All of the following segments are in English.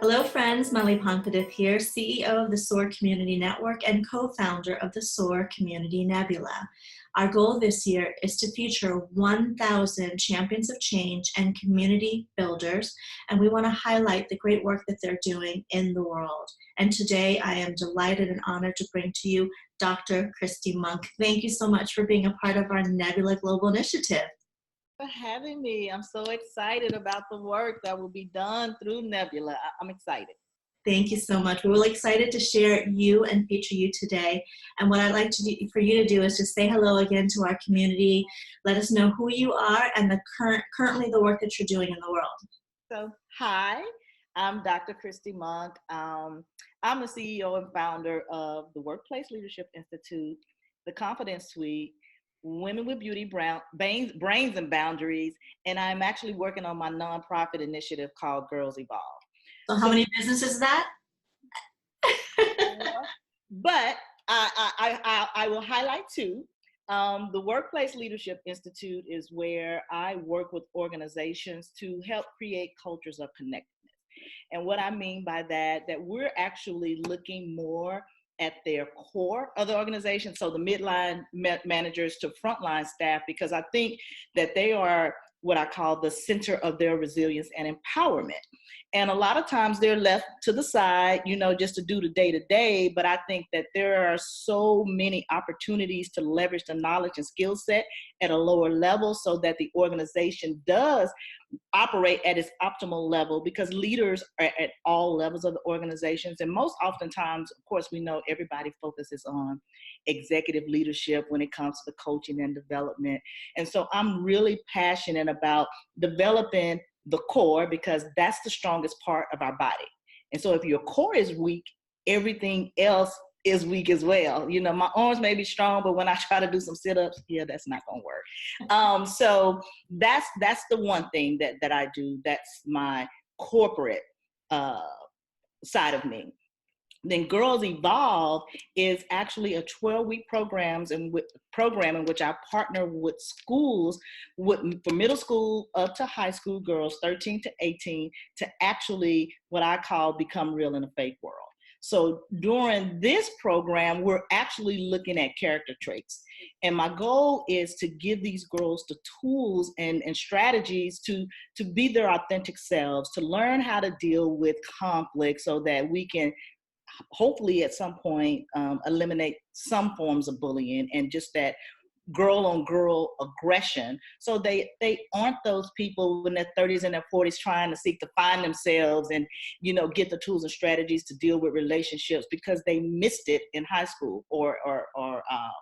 Hello friends, Melly Ponpadith here, CEO of the SOAR Community Network and co-founder of the SOAR Community Nebula. Our goal this year is to feature 1,000 champions of change and community builders, and we want to highlight the great work that they're doing in the world. And today I am delighted and honored to bring to you Dr. Christi Monk. Thank you so much for being a part of our Nebula Global Initiative. For having me. I'm so excited about the work that will be done through Nebula. I'm excited. Thank you so much. We're really excited to share you and feature you today. And what I'd like to do for you to do is just say hello again to our community. Let us know who you are and currently the work that you're doing in the world. So, hi, I'm Dr. Christi Monk. I'm the CEO and founder of the Workplace Leadership Institute, the Confidence Suite, Women with Beauty, Brains and Boundaries, and I'm actually working on my nonprofit initiative called Girls Evolve. So how many businesses is that? But I will highlight two. The Workplace Leadership Institute is where I work with organizations to help create cultures of connectedness. And what I mean by that we're actually looking more at their core of the organization, so the midline managers to frontline staff, because I think that they are what I call the center of their resilience and empowerment. And a lot of times they're left to the side, just to do the day-to-day, but I think that there are so many opportunities to leverage the knowledge and skill set at a lower level so that the organization does operate at its optimal level, because leaders are at all levels of the organizations. And most oftentimes, of course, we know everybody focuses on executive leadership when it comes to the coaching and development. And so I'm really passionate about developing the core, because that's the strongest part of our body. And so if your core is weak, everything else is weak as well. My arms may be strong, but when I try to do some sit-ups, that's not gonna work. So that's the one thing that I do. That's my corporate side of me. Then Girls Evolve is actually a 12-week program in which I partner with schools for middle school up to high school girls, 13 to 18, to actually what I call become real in a faith world. So during this program, we're actually looking at character traits. And my goal is to give these girls the tools and strategies to be their authentic selves, to learn how to deal with conflict so that we can hopefully at some point eliminate some forms of bullying and just that girl on girl aggression, so they aren't those people in their 30s and their 40s trying to seek to find themselves and get the tools and strategies to deal with relationships because they missed it in high school or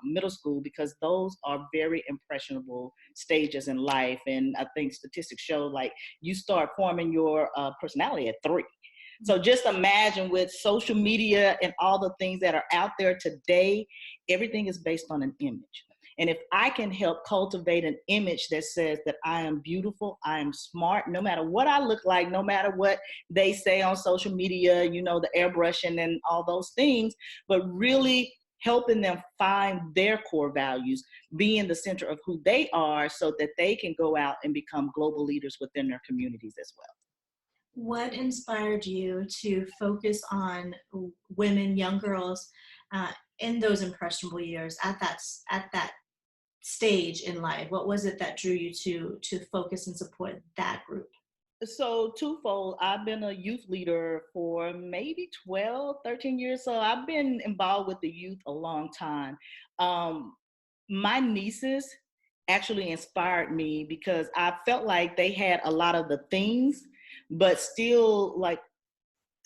middle school, because those are very impressionable stages in life. And I think statistics show like you start forming your personality at 3. So just imagine with social media and all the things that are out there today, everything is based on an image. And if I can help cultivate an image that says that I am beautiful, I am smart, no matter what I look like, no matter what they say on social media, the airbrushing and all those things, but really helping them find their core values, being the center of who they are so that they can go out and become global leaders within their communities as well. What inspired you to focus on women, young girls, in those impressionable years at that stage in life? What was it that drew you to focus and support that group? So twofold. I've been a youth leader for maybe 12, 13 years. So I've been involved with the youth a long time. My nieces actually inspired me because I felt like they had a lot of the things, but still like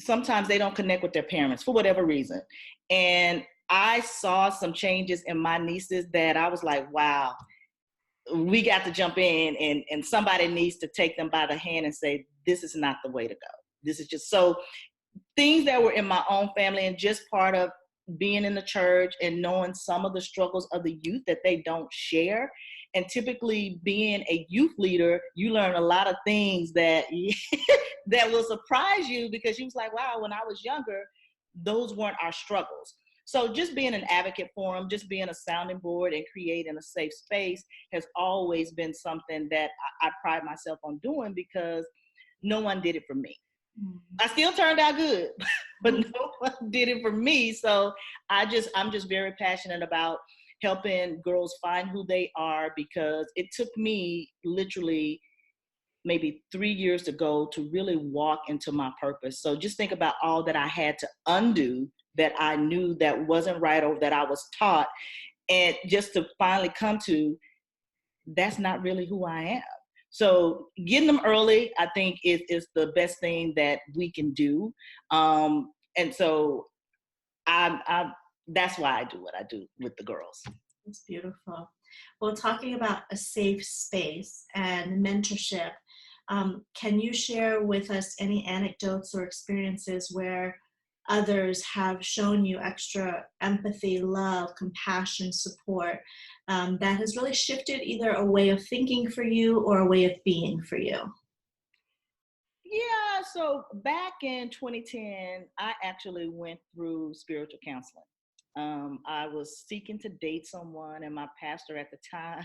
sometimes they don't connect with their parents for whatever reason. And I saw some changes in my nieces that I was like, wow, we got to jump in and somebody needs to take them by the hand and say, this is not the way to go. This is just so things that were in my own family and just part of being in the church and knowing some of the struggles of the youth that they don't share. And typically being a youth leader, you learn a lot of things that that will surprise you, because you was like, wow, when I was younger, those weren't our struggles. So just being an advocate for them, just being a sounding board and creating a safe space has always been something that I pride myself on doing, because no one did it for me. Mm. I still turned out good, but no one did it for me. So I'm just very passionate about helping girls find who they are, because it took me literally maybe 3 years ago to really walk into my purpose. So just think about all that I had to undo that I knew that wasn't right or that I was taught, and just to finally come to, that's not really who I am. So getting them early, I think, is the best thing that we can do. And so I that's why I do what I do with the girls. That's beautiful. Well, talking about a safe space and mentorship, can you share with us any anecdotes or experiences where others have shown you extra empathy, love, compassion, support that has really shifted either a way of thinking for you or a way of being for you? Yeah, so back in 2010, I actually went through spiritual counseling. I was seeking to date someone, and my pastor at the time,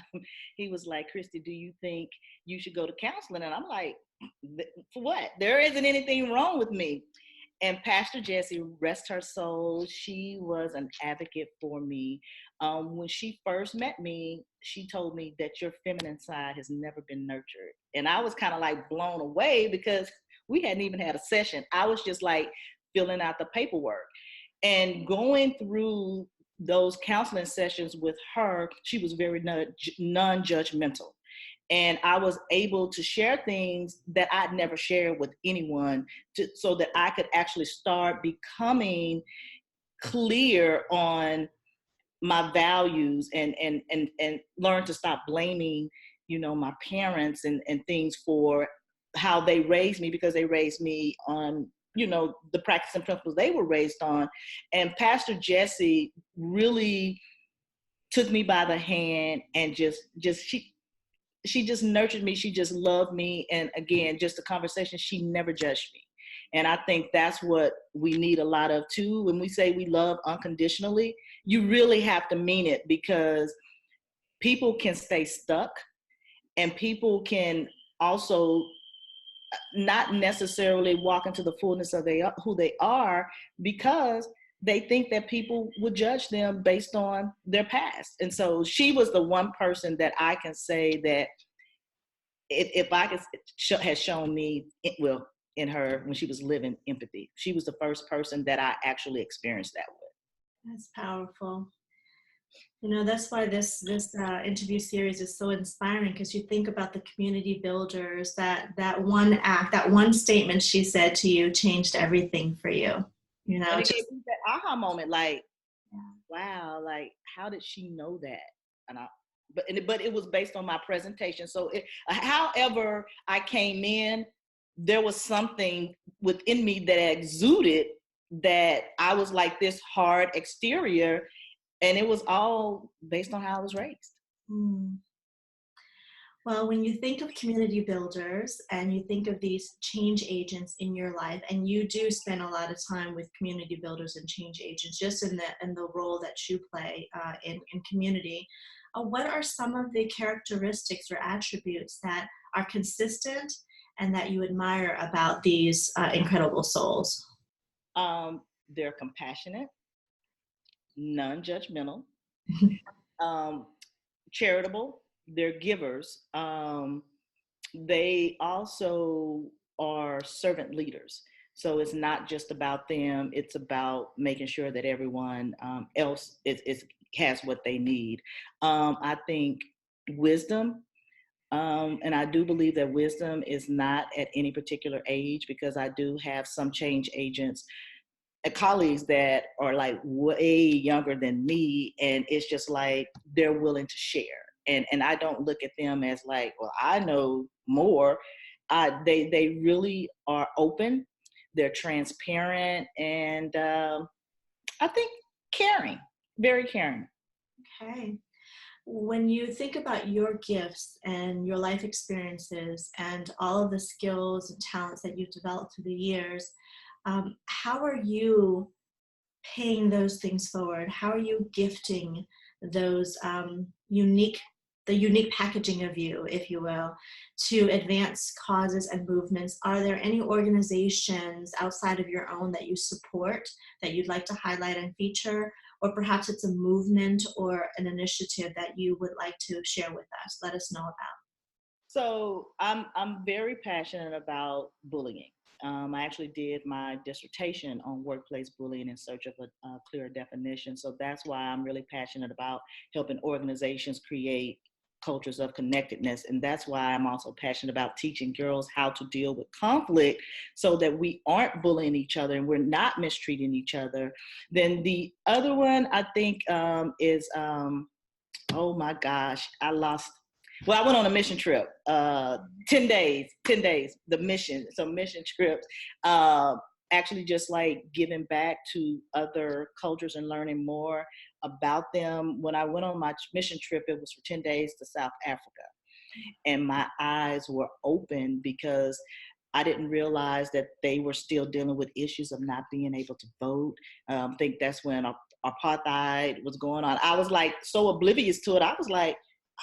he was like, Christy, do you think you should go to counseling? And I'm like, for what? There isn't anything wrong with me. And Pastor Jessie, rest her soul, she was an advocate for me. When she first met me, she told me that your feminine side has never been nurtured. And I was kind of like blown away, because we hadn't even had a session. I was just like filling out the paperwork. And going through those counseling sessions with her, she was very non-judgmental. And I was able to share things that I'd never shared with anyone, so that I could actually start becoming clear on my values, and learn to stop blaming, my parents and things for how they raised me, because they raised me on, the practice and principles they were raised on. And Pastor Jessie really took me by the hand, and she just nurtured me. She just loved me. And again, just a conversation, she never judged me. And I think that's what we need a lot of too. When we say we love unconditionally, you really have to mean it, because people can stay stuck, and people can also not necessarily walk into the fullness of who they are, because they think that people would judge them based on their past. And so she was the one person that I can say that, if I could, has shown me, well, in her, when she was living, empathy. She was the first person that I actually experienced that with. That's powerful. That's why this interview series is so inspiring, because you think about the community builders, that one act, that one statement she said to you changed everything for you. And it gave me that aha moment, like, wow, like, how did she know that? And but it was based on my presentation. So however I came in, there was something within me that exuded, that I was like this hard exterior, and it was all based on how I was raised. Mm. Well, when you think of community builders and you think of these change agents in your life, and you do spend a lot of time with community builders and change agents, just in the role that you play in community, what are some of the characteristics or attributes that are consistent and that you admire about these incredible souls? They're compassionate, non-judgmental, charitable. They're givers. They also are servant leaders. So it's not just about them. It's about making sure that everyone else has what they need. I think wisdom, and I do believe that wisdom is not at any particular age, because I do have some change agents, colleagues that are like way younger than me, and it's just like they're willing to share. And I don't look at them as like, well, I know more. They really are open. They're transparent, and I think caring, very caring. Okay. When you think about your gifts and your life experiences and all of the skills and talents that you've developed through the years, how are you paying those things forward? How are you gifting those unique the unique packaging of you, if you will, to advance causes and movements. Are there any organizations outside of your own that you support that you'd like to highlight and feature? Or perhaps it's a movement or an initiative that you would like to share with us, let us know about. So I'm very passionate about bullying. I actually did my dissertation on workplace bullying in search of a clearer definition. So that's why I'm really passionate about helping organizations create cultures of connectedness. And that's why I'm also passionate about teaching girls how to deal with conflict so that we aren't bullying each other and we're not mistreating each other. Then the other one I think is, oh my gosh, I went on a mission trip, 10 days, some mission trips, actually just like giving back to other cultures and learning more about them. When I went on my mission trip, it was for 10 days to South Africa. And my eyes were open because I didn't realize that they were still dealing with issues of not being able to vote. I think that's when apartheid was going on. I was like so oblivious to it. I was like,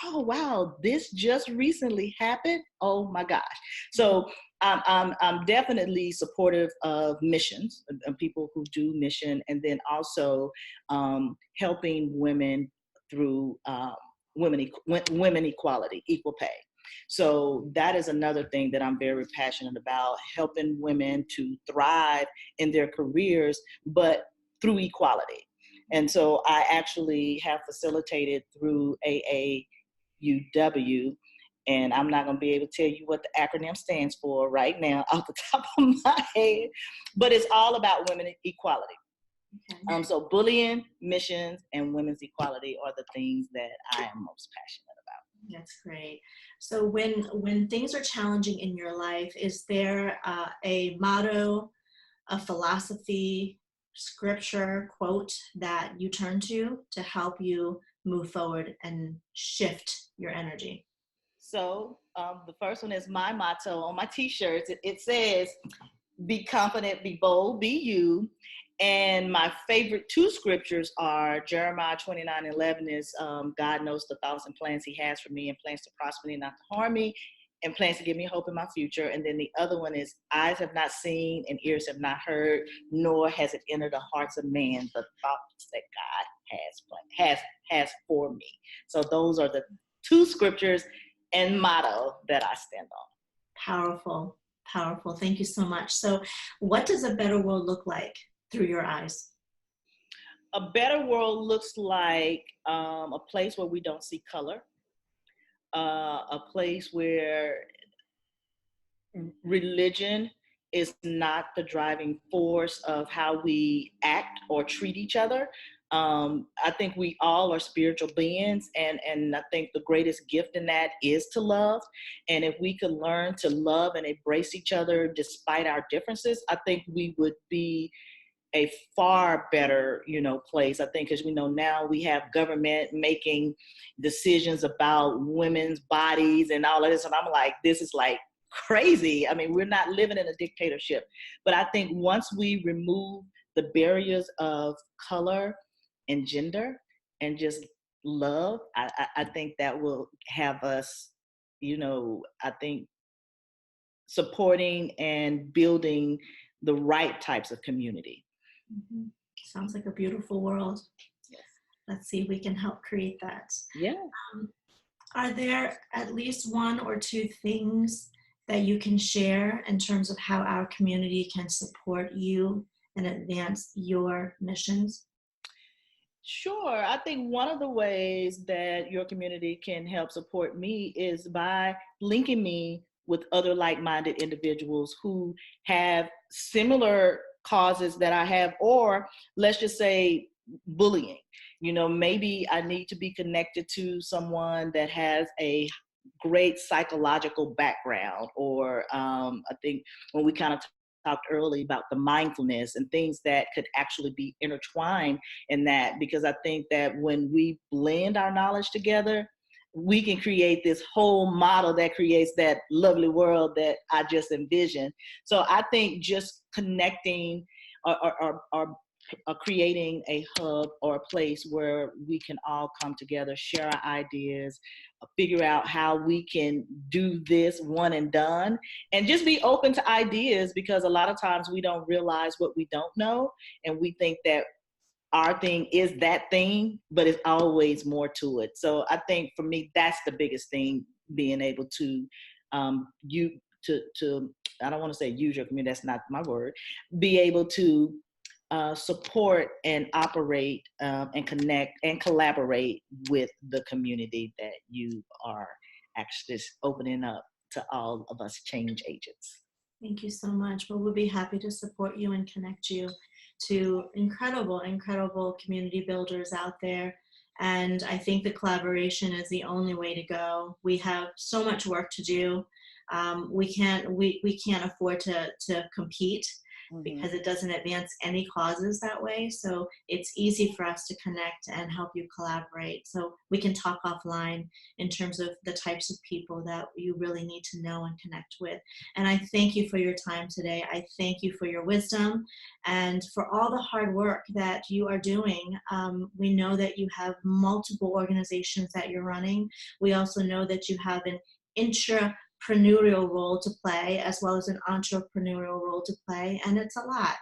oh wow, this just recently happened. Oh my gosh. So I'm definitely supportive of missions and people who do mission, and then also helping women through women equality, equal pay. So that is another thing that I'm very passionate about, helping women to thrive in their careers, but through equality. And so I actually have facilitated through AAUW, and I'm not going to be able to tell you what the acronym stands for right now off the top of my head, but it's all about women equality. Okay. So bullying, missions, and women's equality are the things that I am most passionate about. That's great. So when things are challenging in your life, is there a motto, a philosophy, scripture, quote that you turn to help you move forward and shift your energy? So the first one is my motto on my t-shirts. It says, be confident, be bold, be you. And my favorite two scriptures are Jeremiah 29:11 is God knows the thoughts and plans he has for me, and plans to prosper me, not to harm me, and plans to give me hope in my future. And then the other one is, eyes have not seen and ears have not heard, nor has it entered the hearts of man, the thoughts that God has for me. So those are the two scriptures and motto that I stand on. Powerful, powerful. Thank you so much. So what does a better world look like through your eyes? A better world looks like a place where we don't see color, a place where religion is not the driving force of how we act or treat each other. I think we all are spiritual beings, and I think the greatest gift in that is to love. And if we could learn to love and embrace each other despite our differences, I think we would be a far better, place. I think, because we know now we have government making decisions about women's bodies and all of this, and I'm like, this is like crazy. I mean, we're not living in a dictatorship. But I think once we remove the barriers of color and gender and just love, I think that will have us, I think, supporting and building the right types of community. Mm-hmm. Sounds like a beautiful world. Yes. Let's see if we can help create that. Yeah. Are there at least one or two things that you can share in terms of how our community can support you and advance your missions? Sure. I think one of the ways that your community can help support me is by linking me with other like-minded individuals who have similar causes that I have, or let's just say bullying. Maybe I need to be connected to someone that has a great psychological background, or I think when we kind of talked earlier about the mindfulness and things that could actually be intertwined in that, because I think that when we blend our knowledge together, we can create this whole model that creates that lovely world that I just envisioned. So I think just connecting or creating a hub or a place where we can all come together, share our ideas, figure out how we can do this one and done, and just be open to ideas, because a lot of times we don't realize what we don't know, and we think that our thing is that thing, but it's always more to it. So I think for me, that's the biggest thing, being able to I don't want to say use your community, that's not my word, be able to support and operate and connect and collaborate with the community that you are actually opening up to all of us change agents. Thank you so much. Well, we'll be happy to support you and connect you to incredible, incredible community builders out there. And I think the collaboration is the only way to go. We have so much work to do. We can't afford to compete, because it doesn't advance any causes that way. So it's easy for us to connect and help you collaborate. So we can talk offline in terms of the types of people that you really need to know and connect with. And I thank you for your time today. I thank you for your wisdom and for all the hard work that you are doing. We know that you have multiple organizations that you're running. We also know that you have an intrapreneurial role to play, as well as an entrepreneurial role to play, and it's a lot.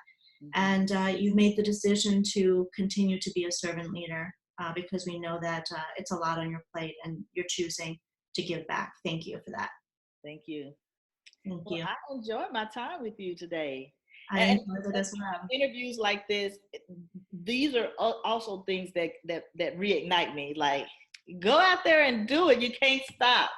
And you've made the decision to continue to be a servant leader, because we know that it's a lot on your plate, and you're choosing to give back. Thank you for that. Thank you. Thank you. I enjoyed my time with you today. I enjoyed it as well. Interviews like this, these are also things that reignite me. Like, go out there and do it. You can't stop,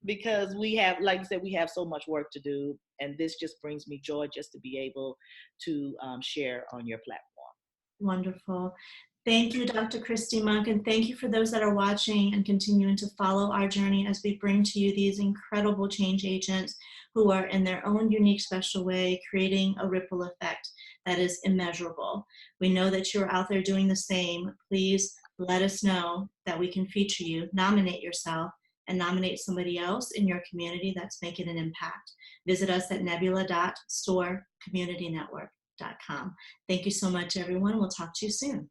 because we have, like you said, we have so much work to do, and this just brings me joy just to be able to share on your platform. Wonderful. Thank you, Dr. Christi Monk, and thank you for those that are watching and continuing to follow our journey as we bring to you these incredible change agents who are in their own unique, special way creating a ripple effect that is immeasurable. We know that you're out there doing the same. Please let us know that we can feature you. Nominate yourself and nominate somebody else in your community that's making an impact. Visit us at nebula.store.communitynetwork.com. Thank you so much, everyone. We'll talk to you soon.